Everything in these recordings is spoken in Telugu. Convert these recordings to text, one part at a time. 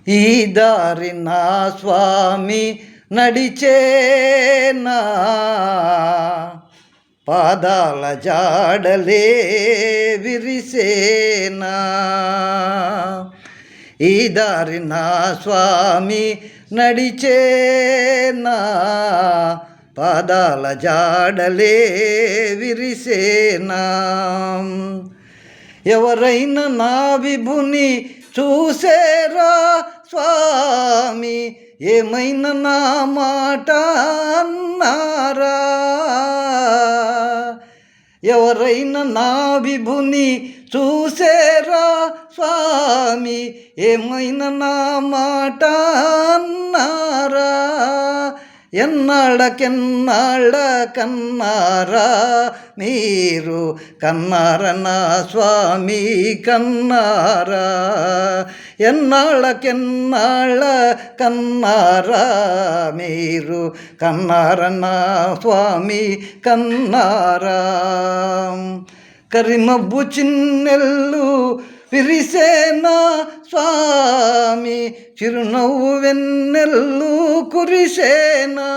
ఈ దారి నా స్వామి నడిచేనా, పాదాల జాడలే విరిసేనా. ఈ దారి నా స్వామి నడిచేనా, పాదాల జాడలే విరిసేనా. ఎవరైనా నా విభుని చూసేరా స్వామి, ఏమైనా నా మాట అన్నారా. ఎవరైనా నా విభుని చూసేరా స్వామి, ఏమైనా నా మాట అన్నారా. ఎన్నాళ్ళకెన్నాళ్ళ కన్నారా మీరు, కన్నార నా స్వామి కన్నారా. ఎన్నాళ్ళకెన్నాళ్ళ కన్నారా మీరు, కన్నార నా స్వామి కన్నారా. కరిమబ్బు చిన్నెల్లు విరిసేనా స్వామి, చిరునవ్వు వెన్నెల్లు కురిసేనా.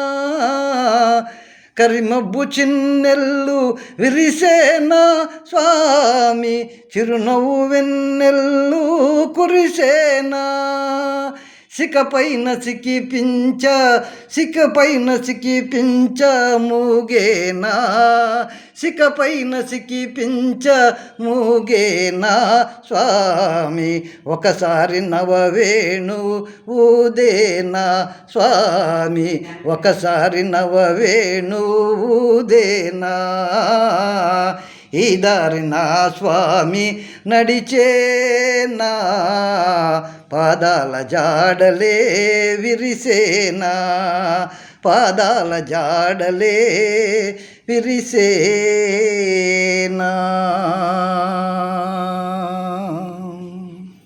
కరిమబ్బు చిన్నెల్లు విరిసేనా స్వామి, చిరునవ్వు వెన్నెల్లు కురిసేనా. సికపైన సికిపించ, సికపైన సికిపించ మూగేనా. సికపైన సికిపించ మూగేనా స్వామి, ఒకసారి నవవేణు ఊదేనా స్వామి, ఒకసారి నవవేణు ఊదేనా. ఈ దారి నా స్వామి నడిచేనా, పాదాల జాడలే విరిసేనా, పాదాల జాడలే విరిసేనా.